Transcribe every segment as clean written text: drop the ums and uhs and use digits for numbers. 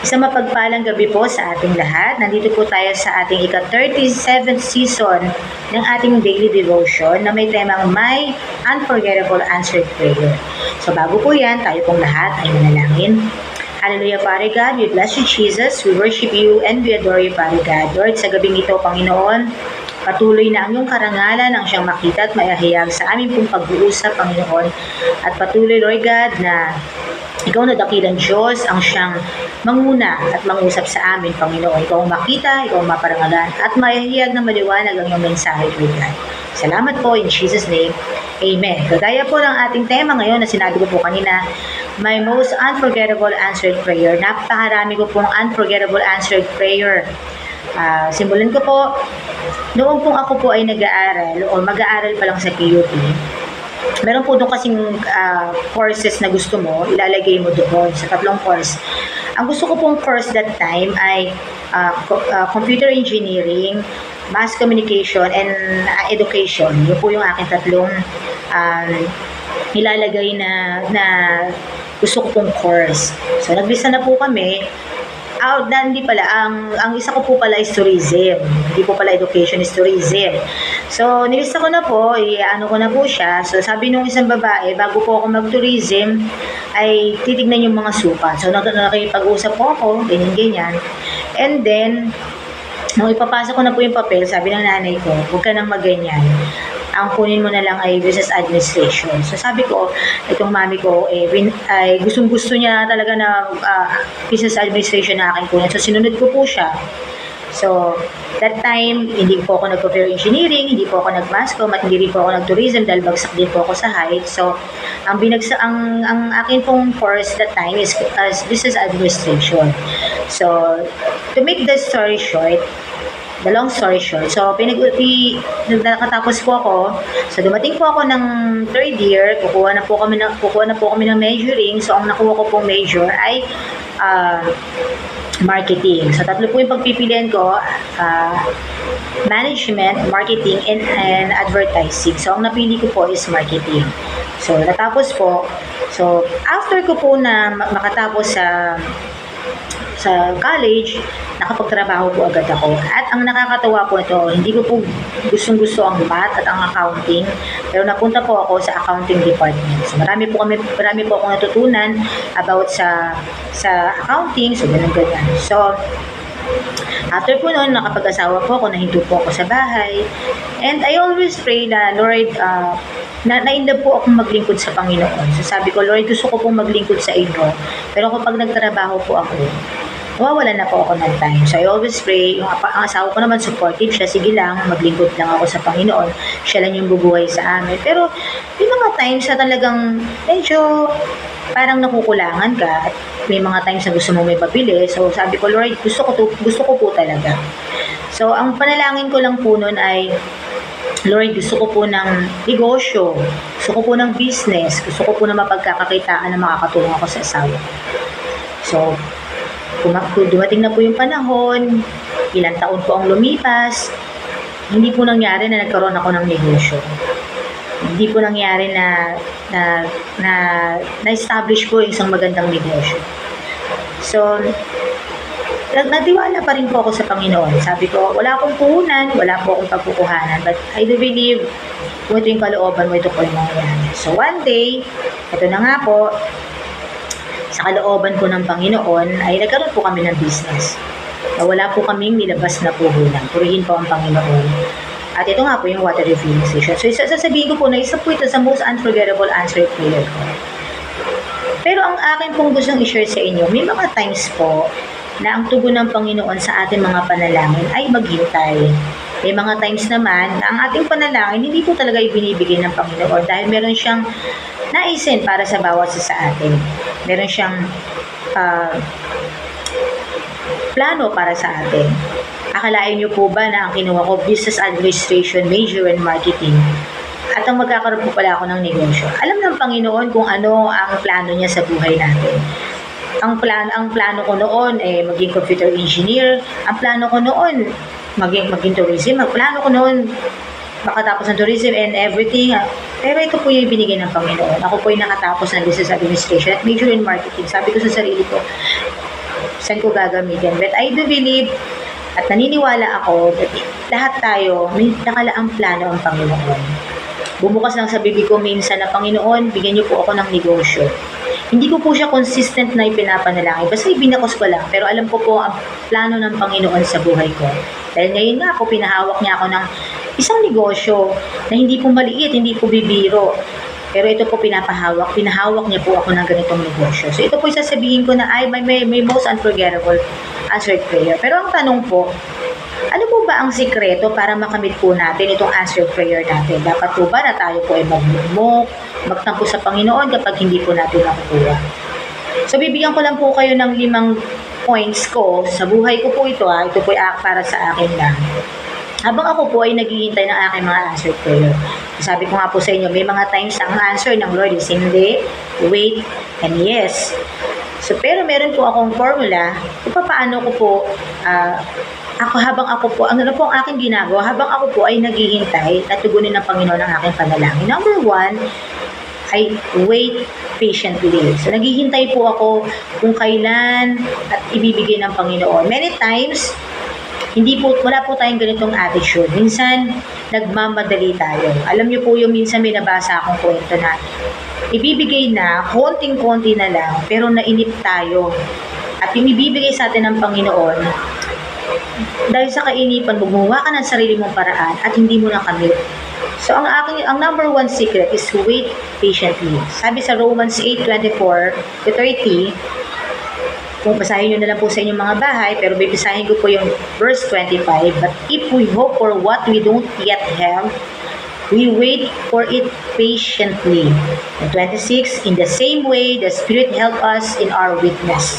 Isang mapagpalang gabi po sa ating lahat. Nandito po tayo sa ating ika-37th season ng ating daily devotion na may temang My Unforgettable Answered Prayer. So bago po yan, tayo pong lahat ay manalangin. Hallelujah, Father God, we bless you, Jesus. We worship you and we adore you, Father God. Lord, sa gabing ito, Panginoon, patuloy na ang iyong karangalan ang siyang makita at maihayag sa aming pong pag-uusap, Panginoon. At patuloy, Lord God, na ikaw na dakilang Diyos ang siyang manguna at mangusap sa amin, Panginoon. Ikaw ang makita, ikaw ang maparangalan, at maihayag na maliwanag ang iyong mensahe, Lord God. Salamat po in Jesus' name. Amen. Kagaya po ng ating tema ngayon na sinabi ko po kanina, my most unforgettable answered prayer. Napakarami ko pong unforgettable answered prayer. Simulan ko po, noong pong ako po ay nag-aaral o mag-aaral pa lang sa PUP, meron po doon kasing courses na gusto mo, ilalagay mo doon sa tatlong course. Ang gusto ko pong course that time ay computer engineering, mass communication, and education. Yun po yung aking tatlong ilalagay na gusto ko pong course. So, naglista na po kami. Hindi pala, ang isa ko po pala is tourism. Hindi po pala education, is tourism. So, nilista ko na po, ano ko na po siya. So, sabi nung isang babae, bago po ako mag-tourism, ay titignan yung mga sukat. So, nakipag-usap po ako, ganyan-ganyan. And then, nung ipapasa ko na po yung papel, sabi ng nanay ko, huwag ka nang maganyan. Ang kunin mo na lang ay business administration. So sabi ko, itong mami ko, ay gustong-gusto niya talaga na business administration na aking kunin. So sinunod ko po siya. So, that time, hindi po ako nag-computer engineering, hindi po ako nag-mass comm, at hindi rin po ako nag-tourism dahil bagsak din po ako sa height. So, ang akin pong course that time is business administration. So, to make the long story short, so nakatapos po ako, so dumating po ako ng third year, kukuha na po kami ng majoring. So ang nakuha ko pong major ay marketing. So tatlo po yung pagpipilian ko, management, marketing, and advertising. So ang napili ko po is marketing. So natapos po. So after ko po na makatapos sa college, nakapagtrabaho po agad ako. At ang nakakatawa po ito, hindi ko po gustong-gusto ang math at ang accounting, pero napunta po ako sa accounting department. So marami po akong natutunan about sa accounting, so ganun-ganyan. So, after po noon, nakapag-asawa po ako, nahinto po ako sa bahay. And I always pray na, Lord, na-inlove po akong maglingkod sa Panginoon. So sabi ko, Lord, gusto ko pong maglingkod sa inyo. Pero kapag nagtrabaho po ako, nawawalan na po ako ng time. So I always pray, ang asawa ko naman supportive siya, sige lang, maglingkod lang ako sa Panginoon. Siya lang yung bubuhay sa amin. Pero may mga times na talagang medyo parang nakukulangan ka at may mga times na gusto mo may pabili. So sabi ko, Lord, gusto ko po talaga. So ang panalangin ko lang po noon ay, Lord, gusto ko po ng negosyo, gusto ko po ng business, gusto ko po na mapagkakakitaan na makakatulong ako sa asawa. So, dumating na po yung panahon, ilang taon po ang lumipas, hindi po nangyari na nagkaroon ako ng negosyo. Hindi po nangyari na establish po isang magandang negosyo. So, nagtiwala pa rin po ako sa Panginoon. Sabi ko, wala akong puhunan, wala po akong pagkukuhanan, but I do believe kung ito yung kalooban mo, ito po yung mangyayari. So one day, ito na nga po, sa kalooban ko ng Panginoon, ay nagkaroon po kami ng business. Na wala po kaming nilabas na puhunan. Purihin po ang Panginoon. At ito nga po yung water refilling station. So sasabihin ko po na isa po ito sa most unforgettable answered prayer ko. Pero ang akin pong gustong i-share sa inyo, may mga times po na ang tugon ng Panginoon sa ating mga panalangin ay maghintay. May mga times naman na ang ating panalangin hindi po talaga ibinibigay ng Panginoon dahil meron siyang naisin para sa bawat isa sa atin. Meron siyang plano para sa atin. Akalain niyo po ba na ang kinuha ko, business administration, major in marketing, at ang magkakaroon po pala ako ng negosyo. Alam ng Panginoon kung ano ang plano niya sa buhay natin. Ang plano ko noon maging computer engineer. Ang plano ko noon maging tourism. Ang plano ko noon makatapos ng tourism and everything. Pero ito po yung binigay ng Panginoon. Ako po yung nakatapos ng business administration at major in marketing. Sabi ko sa sarili ko, saan ko gagamitin. But I do believe at naniniwala ako that lahat tayo may nakalaang plano ang Panginoon. Bumukas lang sa bibig ko minsan na, Panginoon, bigyan niyo po ako ng negosyo. Hindi ko po siya consistent na ipinapanalangin. Basta ibinakos ko lang. Pero alam ko po ang plano ng Panginoon sa buhay ko. Dahil ngayon nga po, pinahawak niya ako ng isang negosyo na hindi po maliit, hindi po bibiro. Pero ito po pinahawak niya po ako ng ganitong negosyo. So ito po sasabihin ko na ay may most unforgettable answered prayer. Pero ang tanong po, ano po ba ang sikreto para makamit po natin itong answered prayer natin? Dapat po ba na tayo po ay magtampo sa Panginoon kapag hindi po natin nakukuha? So bibigyan ko lang po kayo ng 5 points ko. Sa buhay ko po ito ito po ay para sa akin lang. Habang ako po ay naghihintay ng aking mga answered prayer. Sabi ko nga po sa inyo, may mga times ang answer ng Lord is hindi, wait, and yes. So, pero meron po akong formula kung paano ko po, habang ako po, ano po ang aking ginagawa, habang ako po ay naghihintay at tugunin ng Panginoon ang aking panalangin. Number 1, ay wait patiently. So, naghihintay po ako kung kailan at ibibigay ng Panginoon. Many times, wala po tayong ganitong attitude. Minsan, nagmamadali tayo. Alam niyo po yung minsan may nabasa akong kwento na ibibigay na, konting-konti na lang, pero nainip tayo. At yung ibibigay sa atin ng Panginoon, dahil sa kainipan, gumawa ka ng sarili mong paraan at hindi mo nakamit. So, ang number 1 secret is wait patiently. Sabi sa Romans 8:24-30, kung basahin nyo na lang po sa inyong mga bahay, pero bibisahin ko po yung verse 25. But if we hope for what we don't yet have, we wait for it patiently. And 26, in the same way, the Spirit help us in our weakness.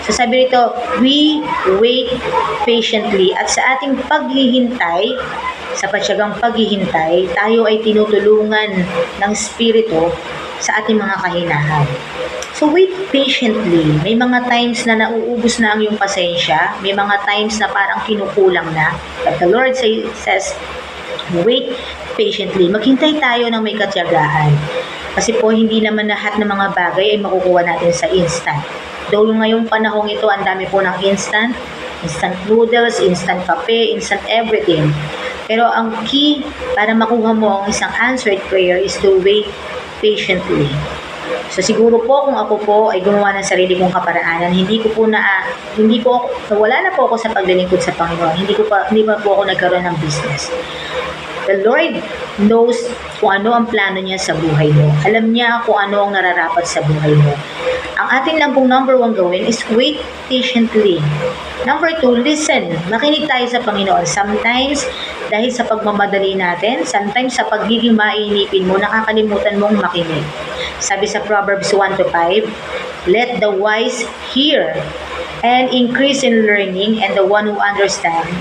So sabi rito, we wait patiently. At sa ating paghihintay, sa patyagang paghihintay, tayo ay tinutulungan ng Espiritu sa ating mga kahinahan. So wait patiently. May mga times na nauubos na ang iyong pasensya. May mga times na parang kinukulang na. But the Lord says, wait patiently. Maghintay tayo ng may katiyagaan. Kasi po hindi naman lahat ng mga bagay ay makukuha natin sa instant. Though ngayong panahong ito, ang dami po ng instant noodles, instant kape, instant everything. Pero ang key para makuha mo ang isang answered prayer is to wait patiently. So siguro po kung ako po ay gumawa ng sarili kong kaparaanan, wala na po ako sa paglilingkod sa Panginoon. Hindi pa po ako nagkaroon ng business. The Lord knows kung ano ang plano niya sa buhay mo. Alam niya kung ano ang nararapat sa buhay mo. Ang atin lang pong number 1 gawin is wait patiently. Number 2, listen. Makinig tayo sa Panginoon. Sometimes, dahil sa pagmamadali natin, sometimes sa pagiging mainipin mo, nakakalimutan mong makinig. Sabi sa Proverbs 1-5, let the wise hear and increase in learning, and the one who understands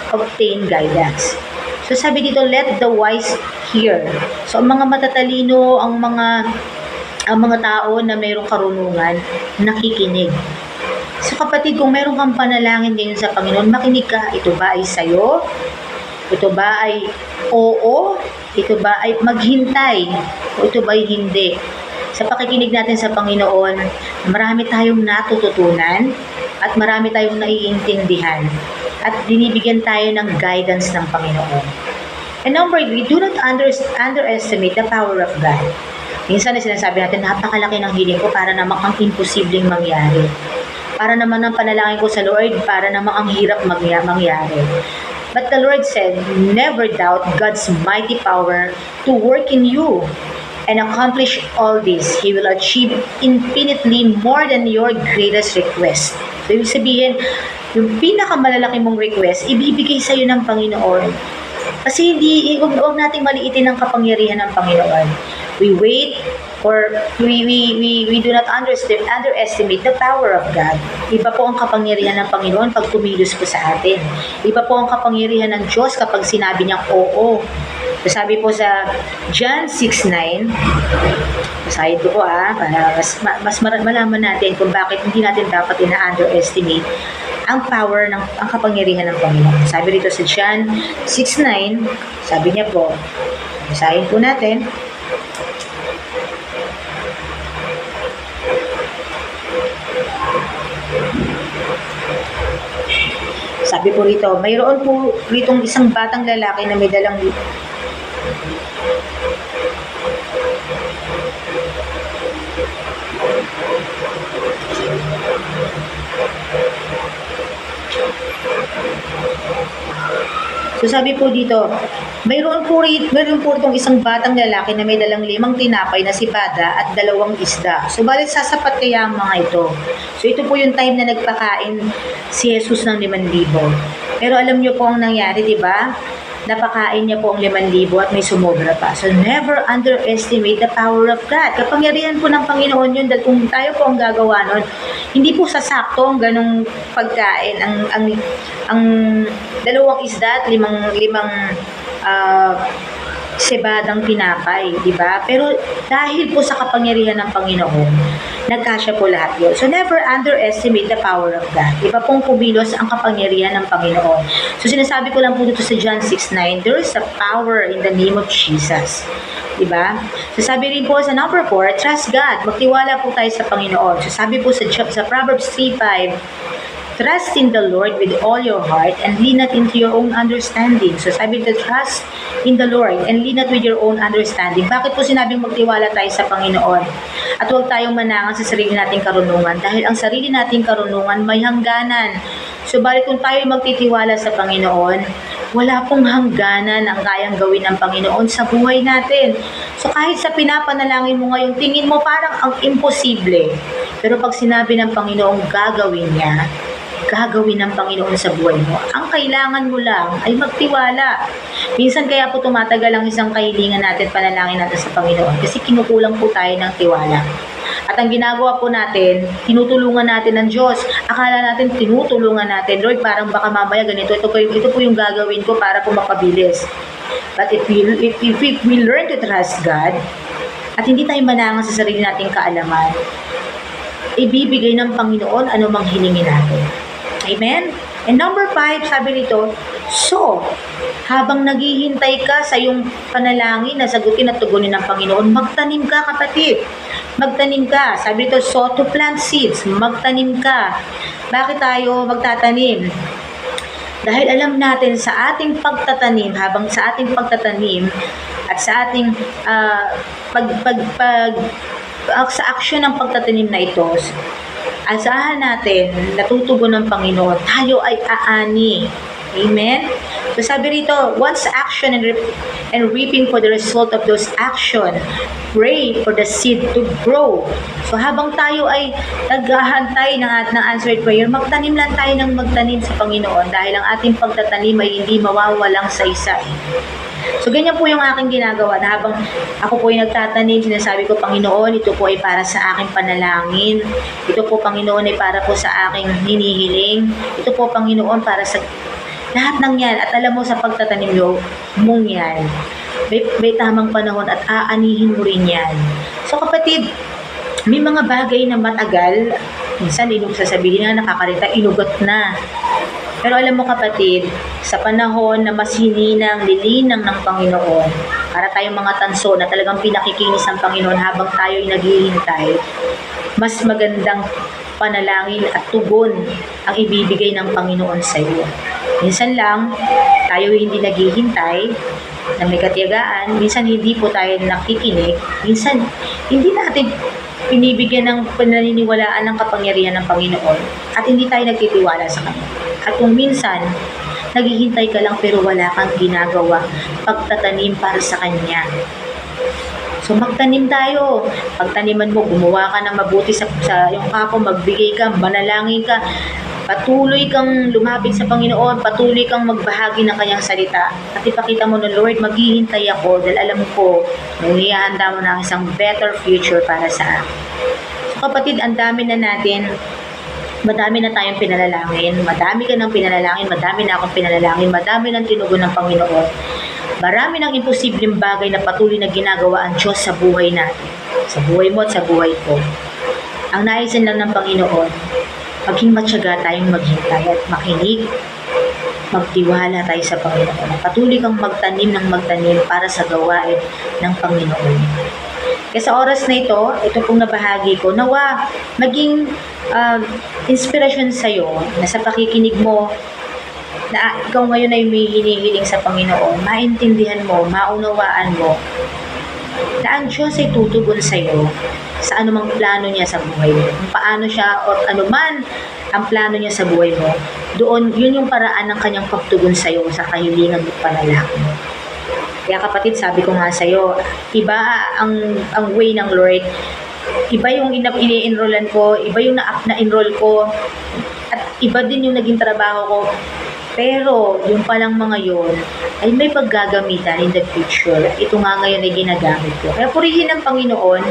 obtain guidance. So sabi dito, let the wise hear. So ang mga matatalino, ang mga tao na mayroong karunungan, nakikinig. So kapatid, kung mayroong kang panalangin ngayon sa Panginoon, makinig ka. Ito ba ay sayo? Ito ba ay oo? Ito ba ay maghintay? O ito ba ay hindi? Sa pakikinig natin sa Panginoon, marami tayong natututunan at marami tayong naiintindihan at binibigyan tayo ng guidance ng Panginoon. And number 3, do not underestimate the power of God. Minsan na sinasabi natin, napakalaki ng hiling ko para namang ang imposibleng mangyari. Para naman ang panalangin ko sa Lord, para namang ang hirap mangyari. But the Lord said, never doubt God's mighty power to work in you and accomplish all this. He will achieve infinitely more than your greatest request. So, ibig sabihin, yung pinakamalaki mong request, ibibigay sa iyo ng Panginoon. Kasi huwag nating maliitin ang kapangyarihan ng Panginoon. We wait or we do not underestimate the power of God. Iba po ang kapangyarihan ng Panginoon pag kumilos po sa atin. Iba po ang kapangyarihan ng Diyos kapag sinabi niyang oo. So, sabi po sa John 6:9, basahin ko para mas malaman natin kung bakit hindi natin dapat ina-underestimate ang power ang kapangyarihan ng Panginoon. Sabi dito sa John 6:9, sabi niya po, basahin po natin. Sabi po rito, mayroon po ritong isang batang lalaki na may dalang So sabi po dito, mayroon po itong isang batang lalaki na may dalang 5 tinapay na sipada at 2 isda. So balit sasapat kaya ang mga ito. So ito po yung time na nagpakain si Jesus ng 5,000. Pero alam niyo po ang nangyari, di ba? Napakain niya po ang 5,000 at may sumobra pa. So never underestimate the power of God. Kapangyarihan po ng Panginoon yun dahil kung tayo po ang gagawa nun, hindi po sasakto ang ganong pagkain. Ang 2 isda at 5 sebadang tinapay, di ba? Pero dahil po sa kapangyarihan ng Panginoon, nagkasya po lahat yun. So never underestimate the power of God. Iba pong kumilos ang kapangyarihan ng Panginoon. So sinasabi ko lang po dito sa John 6:9, there is a power in the name of Jesus. Diba? So sabi rin po sa number 4, trust God. Magtiwala po tayo sa Panginoon. So sabi po sa Proverbs 3:5, trust in the Lord with all your heart and lean not into your own understanding. So sabi dito, trust in the Lord and lean not with your own understanding. Bakit po sinabing magtiwala tayo sa Panginoon? At huwag tayong manangan sa sarili nating karunungan dahil ang sarili nating karunungan may hangganan. So balik kung tayo magtitiwala sa Panginoon, wala pong hangganan ang kayang gawin ng Panginoon sa buhay natin. So kahit sa pinapanalangin mo ngayon, tingin mo parang ang imposible. Pero pag sinabi ng Panginoon gagawin niya, gagawin ng Panginoon sa buhay mo. Ang kailangan mo lang ay magtiwala. Minsan kaya po tumatagal ang isang kahilingan natin, panalangin natin sa Panginoon kasi kinukulang po tayo ng tiwala. At ang ginagawa po natin, tinutulungan natin ng Diyos. Akala natin tinutulungan natin, Lord, parang baka mamaya ganito, ito po yung gagawin ko para po mapabilis. But if we learn to trust God, at hindi tayo manangan sa sarili nating kaalaman, ibibigay ng Panginoon anumang hilingin natin. Amen? And number 5, sabi nito, so, habang naghihintay ka sa iyong panalangin na sagutin at tugunin ng Panginoon, magtanim ka, kapatid. Magtanim ka. Sabi nito, so to plant seeds, magtanim ka. Bakit tayo magtatanim? Dahil alam natin sa ating pagtatanim, habang sa ating pagtatanim at sa ating sa aksyon ng pagtatanim na ito, asahan natin, natutugon ng Panginoon, tayo ay aani. Amen? So sabi rito, once action and reaping for the result of those action, pray for the seed to grow. So habang tayo ay naghahantay ng answered prayer, magtanim lang tayo ng magtanim sa Panginoon dahil ang ating pagtatanim ay hindi mawawalang saysay. So ganyan po yung aking ginagawa na habang ako po ay nagtatanim, sinasabi ko, Panginoon, ito po ay para sa aking panalangin. Ito po, Panginoon, ay para po sa aking hinihiling. Ito po, Panginoon, para sa lahat ng yan. At alam mo, sa pagtatanim mong yan, may tamang panahon at aanihin mo rin yan. So kapatid, may mga bagay na matagal, minsan sasabihin na nakakarita, inugot na. Pero alam mo kapatid, sa panahon na mas hininang, lilinang ng Panginoon, para tayong mga tanso na talagang pinakikinis ng Panginoon habang tayo ay naghihintay, mas magandang panalangin at tugon ang ibibigay ng Panginoon sa iyo. Minsan lang, tayo hindi naghihintay na may katiyagaan, minsan hindi po tayo nakikinig, minsan hindi natin pinibigyan ng pananiniwalaan ng kapangyarihan ng Panginoon at hindi tayo nagtitiwala sa Kanya. At kung minsan, naghihintay ka lang pero wala kang ginagawa, pagtatanim para sa Kanya. So magtanim tayo. Pagtaniman mo, gumawa ka ng mabuti sa iyong kapwa, magbigay ka, manalangin ka, patuloy kang lumapit sa Panginoon, patuloy kang magbahagi ng Kanyang salita. At ipakita mo na, Lord, maghihintay ako dahil alam ko na ihahanda mo na ang isang better future para sa akin. So kapatid, ang dami na natin, madami na tayong pinalalangin, madami ka ng pinalalangin, madami na akong pinalalangin, madami ng tinugon ng Panginoon. Marami ng imposibleng bagay na patuloy na ginagawa ang Diyos sa buhay natin, sa buhay mo at sa buhay ko. Ang naisin lang ng Panginoon, maging matyaga tayong maghintay at makinig, magtiwala tayo sa Panginoon. Patuloy kang magtanim ng magtanim para sa gawain ng Panginoon. Kaya sa oras na ito pong nabahagi ko, nawa maging inspirasyon sa iyo na sa pakikinig mo na ikaw ngayon ay may hinihiling sa Panginoon, maintindihan mo, maunawaan mo, na ang Diyos ay tutugon sa iyo sa anumang plano niya sa buhay mo. Kung paano siya o anuman ang plano niya sa buhay mo, doon, yun yung paraan ng kanyang pagtugon sa iyo sa kahilingan at panalangin mo. Kaya kapatid, sabi ko nga sa iyo, iba ang way ng Lord. Iba yung ini-enrollan ko, iba yung na-enroll ko, at iba din yung naging trabaho ko. Pero yung palang mga yon ay may paggagamitan in the future. Ito nga ngayon ay ginagamit ko. Kaya purihin ang Panginoon,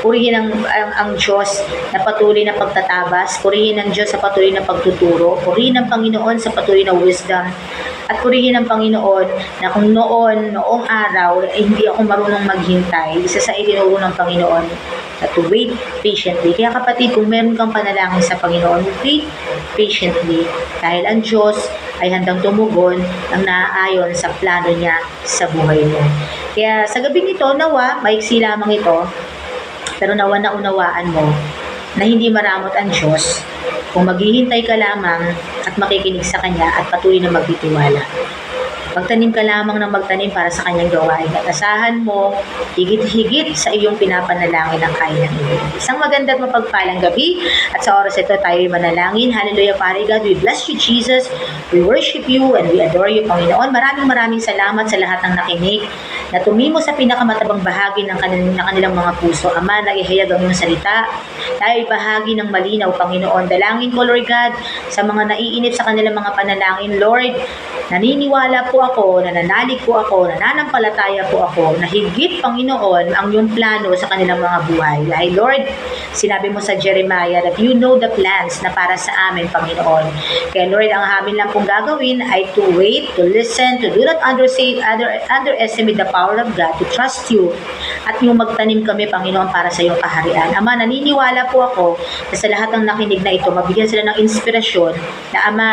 purihin ang Diyos na patuloy na pagtatabas, purihin ang Diyos sa patuloy na pagtuturo, purihin ang Panginoon sa patuloy na wisdom, at purihin ang Panginoon na kung noong araw, hindi ako marunong maghintay, isa sa itinuro ng Panginoon, to wait patiently. Kaya kapatid, kung meron kang panalangin sa Panginoon, wait patiently, dahil ang Diyos ay handang tumugon ang naaayon sa plano niya sa buhay mo. Kaya sa gabing ito, nawa, maiksi lamang ito, pero nawa na unawaan mo na hindi maramot ang Diyos kung maghihintay ka lamang at makikinig sa Kanya at patuloy na magtitiwala. Magtanim ka lamang ng magtanim para sa Kanyang gawain at asahan mo higit-higit sa iyong pinapanalangin ang kaya ng ibigay. Isang maganda at mapagpalang gabi at sa oras ito tayo manalangin. Hallelujah, Father God, we bless you, Jesus. We worship you and we adore you, Panginoon. Maraming salamat sa lahat ng nakinig na tumimo sa pinakamatabang bahagi ng kanilang mga puso. Ama, na ihayag ang iyong salita dahil bahagi ng malinaw, Panginoon. Dalangin ko, Lord God, sa mga naiinip sa kanilang mga panalangin, Lord, naniniwala po ako, nananalig po ako, nananampalataya po ako na higit, Panginoon, ang iyong plano sa kanilang mga buhay. Dahil, Lord, sinabi mo sa Jeremiah that you know the plans na para sa amin, Panginoon. Kaya, Lord, ang amin lang pong gagawin ay to wait, to listen, to do not underestimate the power of God, to trust you, at yung magtanim kami, Panginoon, para sa iyong kaharian. Ama, naniniwala po ako na sa lahat ng nakinig na ito, mabigyan sila ng inspirasyon na, Ama,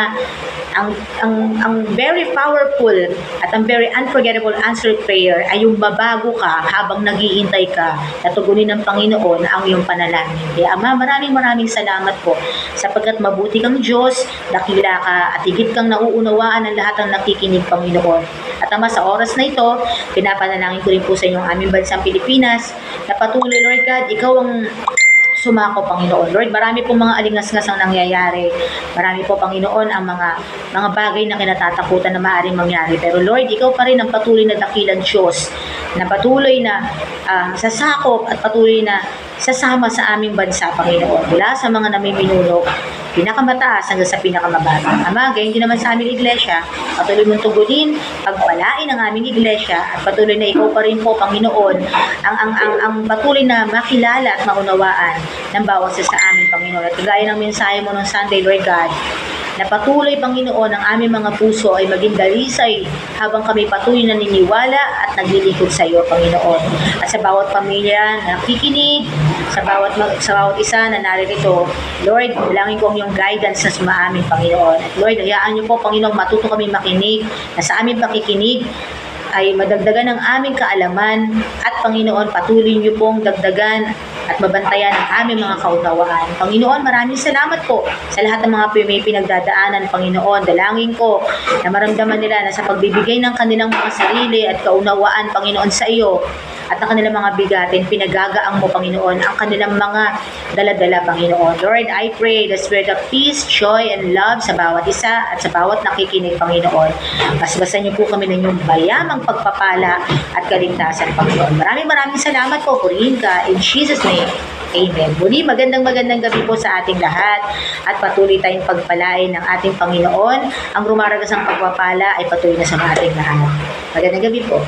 ang very powerful at ang very unforgettable answered prayer ay yung babago ka habang naghihintay ka na tugunin ng Panginoon ang iyong panalangin. Kaya Ama, maraming salamat po sapagkat mabuti kang Diyos, dakila ka at higit kang nauunawaan ng lahat ng nakikinig, Panginoon. At Ama, sa oras na ito, pinapanalangin ko rin po sa inyong aming bansang Pilipinas na patuloy, Lord God, ikaw ang sumako, Panginoon. Lord, marami po mga alingas-ngas ang nangyayari. Marami po, Panginoon, ang mga bagay na kinatatakutan na maaaring mangyari. Pero Lord, ikaw pa rin ang patuloy na dakilang Diyos na patuloy na sasakop at patuloy na sasama sa aming bansa, Panginoon. Mula sa mga namiminuno, pinakamataas hanggang sa pinakamababa. Ama, gayon din naman sa aming iglesia, patuloy mong tugunin, pagpalain ang aming iglesia at patuloy na ikaw pa rin po, Panginoon, ang patuloy na makilala at maunawaan ng bawat isa sa amin, Panginoon. At kagaya ng mensahe mo noong Sunday, Lord God, na patuloy, Panginoon, ang aming mga puso ay maging dalisay habang kami patuloy na niniwala at naglilingkod sa iyo, Panginoon. At sa bawat pamilya na nakikinig, sa bawat isa na naririto, Lord, bilangin ko ang iyong guidance na sumaamin, Panginoon. At Lord, hayaan niyo po, Panginoon, matuto kami makinig na sa aming pakikinig ay madagdagan ng aming kaalaman at Panginoon, patuloy niyo pong dagdagan at mabantayan ang aming mga kaunawaan. Panginoon, maraming salamat po sa lahat ng mga may pinagdadaanan, Panginoon. Dalangin ko na maramdaman nila na sa pagbibigay ng kanilang mga sarili at kaunawaan, Panginoon, sa iyo at ang kanilang mga bigatin, pinagagaang mo, Panginoon, ang kanilang mga daladala, Panginoon. Lord, I pray the spirit of peace, joy, and love sa bawat isa at sa bawat nakikinig, Panginoon. Basbasan niyo po kami ng inyong bayamang pagpapala at kaligtasan, Panginoon. Maraming salamat po. Purihin ka in Jesus' name. Amen. Muli, magandang gabi po sa ating lahat at patuloy tayong pagpalain ng ating Panginoon. Ang rumaragas ng pagpapala ay patuloy na sa ating lahat. Magandang gabi po.